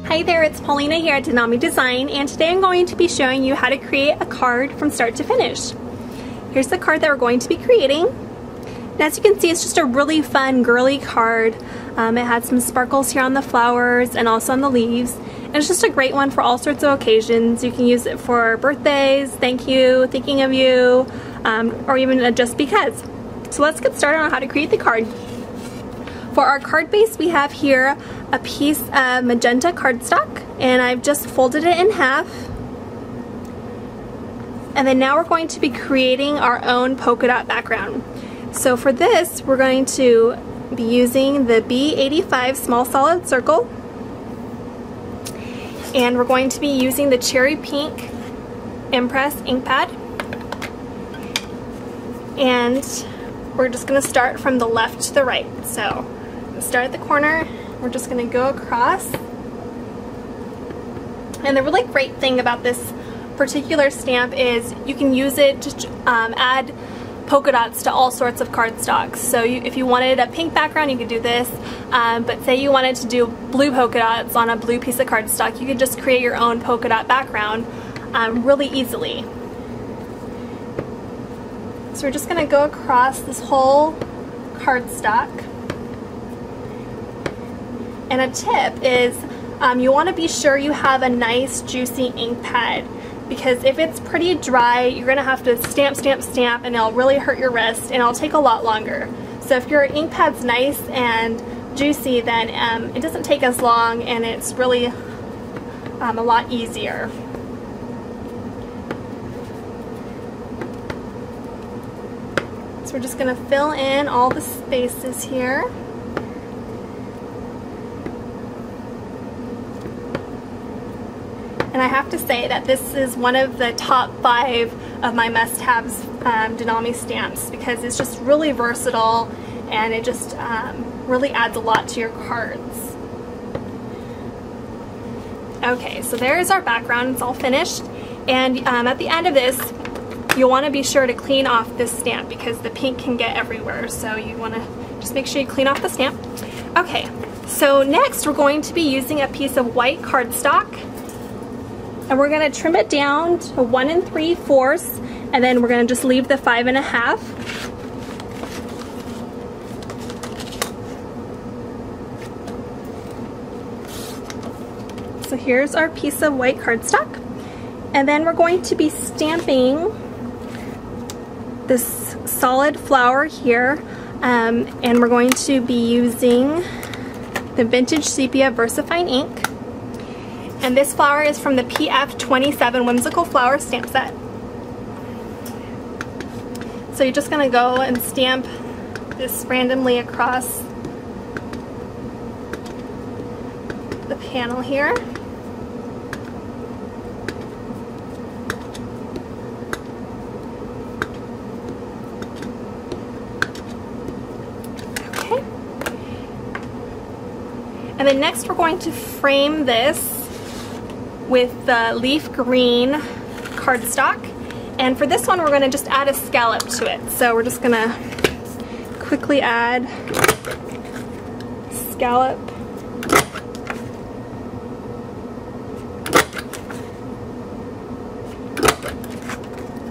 Hi there, it's Paulina here at DeNami Design, and today I'm going to be showing you how to create a card from start to finish. Here's the card that we're going to be creating. And as you can see, it's just a really fun girly card. It has some sparkles here on the flowers and also on the leaves. And it's just a great one for all sorts of occasions. You can use it for birthdays, thank you, thinking of you, or even a just because. So let's get started on how to create the card. For our card base, we have here a piece of magenta cardstock, and I've just folded it in half. And then now we're going to be creating our own polka dot background. So for this, we're going to be using the B85 small solid circle, and we're going to be using the cherry pink Impress ink pad, and we're just going to start from the left to the right. So start at the corner, we're just going to go across. And the really great thing about this particular stamp is you can use it to add polka dots to all sorts of cardstocks. So if you wanted a pink background, you could do this, but say you wanted to do blue polka dots on a blue piece of cardstock, you could just create your own polka dot background really easily. So we're just going to go across this whole cardstock. And a tip is you want to be sure you have a nice juicy ink pad, because if it's pretty dry, you're going to have to stamp, stamp, stamp, and it'll really hurt your wrist and it'll take a lot longer. So if your ink pad's nice and juicy, then it doesn't take as long and it's really a lot easier. So we're just going to fill in all the spaces here. And I have to say that this is one of the top 5 of my must-haves DeNami stamps, because it's just really versatile and it just really adds a lot to your cards. Okay, so there's our background. It's all finished. And at the end of this, you'll want to be sure to clean off this stamp because the pink can get everywhere. So you want to just make sure you clean off the stamp. Okay, so next we're going to be using a piece of white cardstock. And we're going to trim it down to 1 3/4, and then we're going to just leave the 5 1/2. So here's our piece of white cardstock. And then we're going to be stamping this solid flower here, and we're going to be using the Vintage Sepia VersaFine ink. And this flower is from the PF27 Whimsical Flower stamp set. So you're just going to go and stamp this randomly across the panel here. Okay. And then next we're going to frame this with the leaf green cardstock, and for this one we're going to just add a scallop to it. So we're just going to quickly add scallop.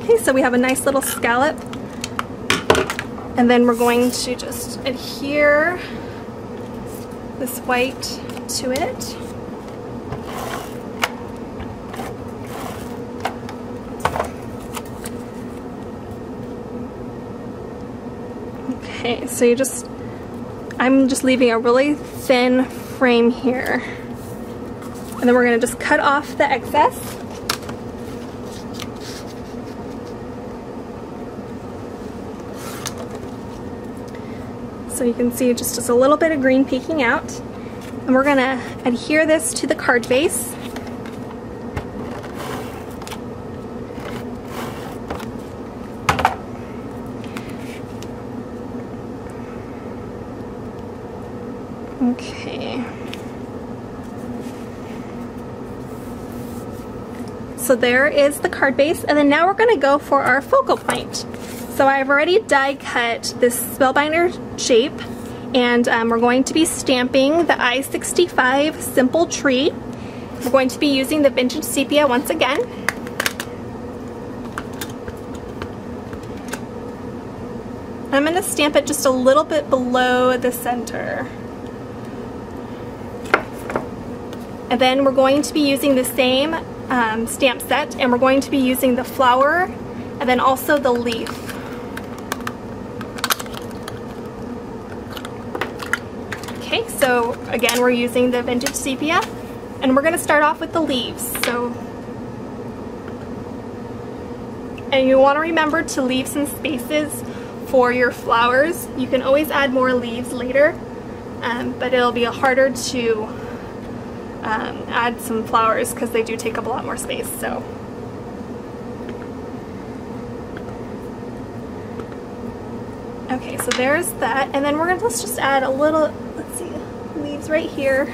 Okay, so we have a nice little scallop, and then we're going to just adhere this white to it. Okay, so I'm just leaving a really thin frame here. And then we're going to just cut off the excess. So you can see just a little bit of green peeking out. And we're going to adhere this to the card base. Okay. So there is the card base, and then now we're going to go for our focal point. So I've already die cut this spellbinder shape, and we're going to be stamping the I-65 Simple Tree. We're going to be using the Vintage Sepia once again. I'm going to stamp it just a little bit below the center. And then we're going to be using the same stamp set, and we're going to be using the flower and then also the leaf. Okay, so again we're using the Vintage Sepia, and we're going to start off with the leaves. And you want to remember to leave some spaces for your flowers. You can always add more leaves later, but it'll be harder to add some flowers because they do take up a lot more space. So okay, so there's that, and then let's just add a little, let's see, leaves right here,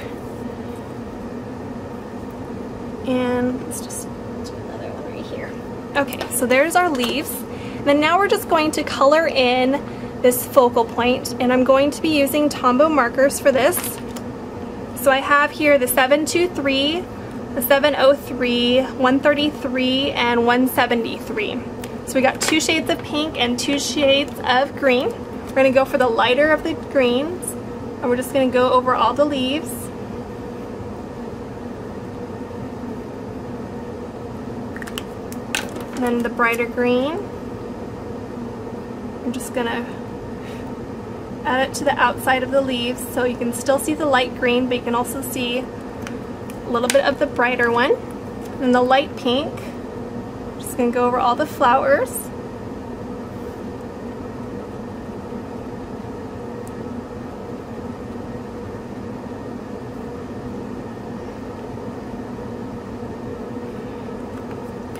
and let's just do another one right here. Okay, so there's our leaves. And then now we're just going to color in this focal point, and I'm going to be using Tombow markers for this. So I have here the 723, the 703, 133, and 173. So we got 2 shades of pink and 2 shades of green. We're going to go for the lighter of the greens, and we're just going to go over all the leaves. And then the brighter green. I'm just going to add it to the outside of the leaves so you can still see the light green, but you can also see a little bit of the brighter one. And the light pink, I'm just going to go over all the flowers.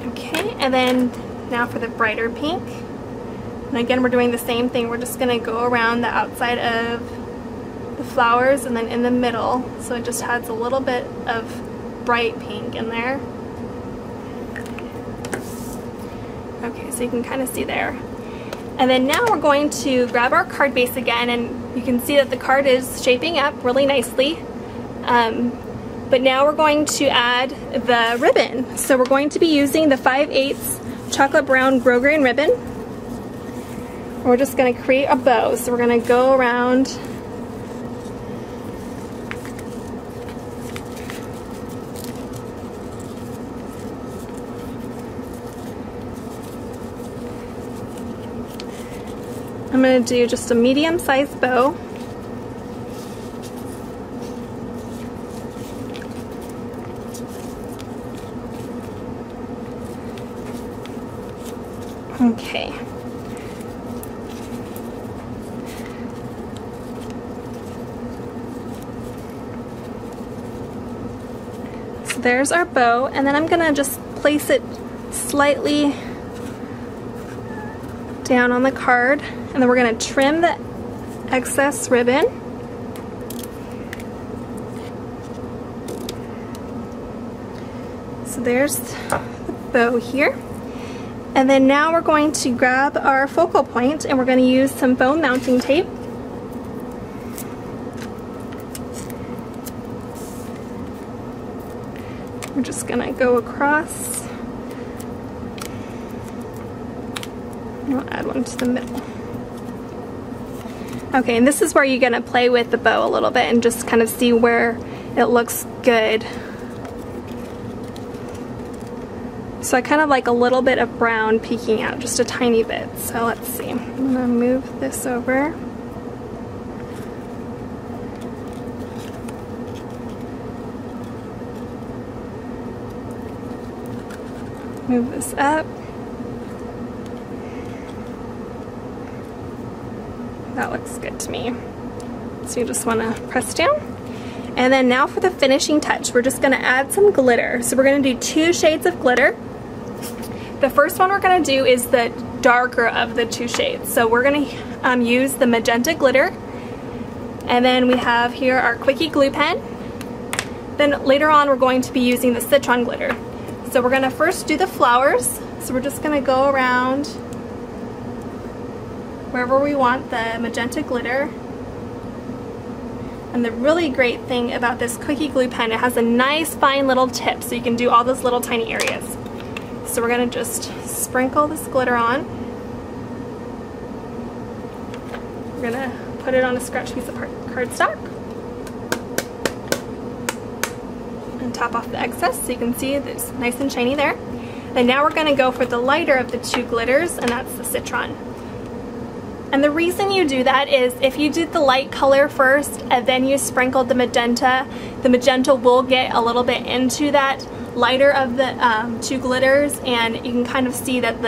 Okay, and then now for the brighter pink. And again, we're doing the same thing. We're just going to go around the outside of the flowers and then in the middle, so it just adds a little bit of bright pink in there. Okay, so you can kind of see there. And then now we're going to grab our card base again, and you can see that the card is shaping up really nicely. But now we're going to add the ribbon. So we're going to be using the 5/8 chocolate brown grosgrain ribbon. We're just going to create a bow, so we're going to go around I'm going to do just a medium-sized bow. Okay. There's our bow, and then I'm gonna just place it slightly down on the card, and then we're gonna trim the excess ribbon. So there's the bow here. And then now we're going to grab our focal point, and we're going to use some foam mounting tape. We're just going to go across, and we'll add one to the middle. Okay, and this is where you're going to play with the bow a little bit and just kind of see where it looks good. So I kind of like a little bit of brown peeking out, just a tiny bit. So let's see, I'm going to move this over. Move this up. That looks good to me. So you just want to press down. And then now for the finishing touch, we're just going to add some glitter. So we're going to do 2 shades of glitter. The first one we're going to do is the darker of the 2 shades. So we're going to use the magenta glitter. And then we have here our quickie glue pen. Then later on we're going to be using the citron glitter. So we're going to first do the flowers. So we're just going to go around wherever we want the magenta glitter. And the really great thing about this cookie glue pen, it has a nice fine little tip so you can do all those little tiny areas. So we're going to just sprinkle this glitter on. We're going to put it on a scratch piece of cardstock. And top off the excess so you can see it's nice and shiny there. And now we're going to go for the lighter of the two glitters, and that's the citron. And the reason you do that is if you did the light color first and then you sprinkled the magenta will get a little bit into that lighter of the two glitters, and you can kind of see that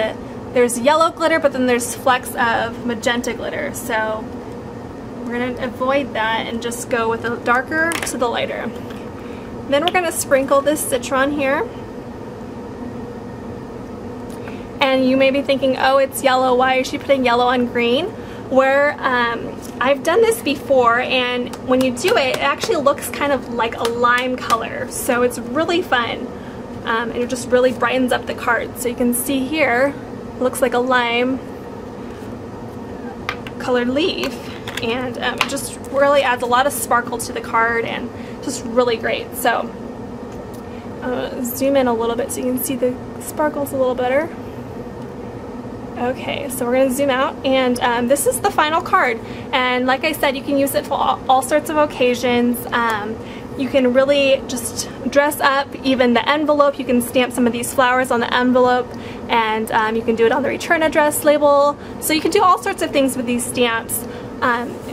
there's yellow glitter, but then there's flecks of magenta glitter. So we're going to avoid that and just go with the darker to the lighter. Then we're going to sprinkle this citron here. And you may be thinking, oh, it's yellow, why is she putting yellow on green? Where I've done this before, and when you do it, it actually looks kind of like a lime color. So it's really fun, and it just really brightens up the card. So you can see here, it looks like a lime colored leaf, and it just really adds a lot of sparkle to the card and just really great. So zoom in a little bit so you can see the sparkles a little better. Okay, so we're going to zoom out, and this is the final card, and like I said, you can use it for all sorts of occasions. You can really just dress up even the envelope. You can stamp some of these flowers on the envelope, and you can do it on the return address label. So you can do all sorts of things with these stamps.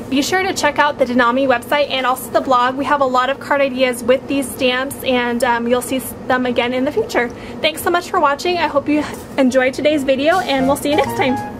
Be sure to check out the DeNami website and also the blog. We have a lot of card ideas with these stamps, and you'll see them again in the future. Thanks so much for watching. I hope you enjoyed today's video, and we'll see you next time.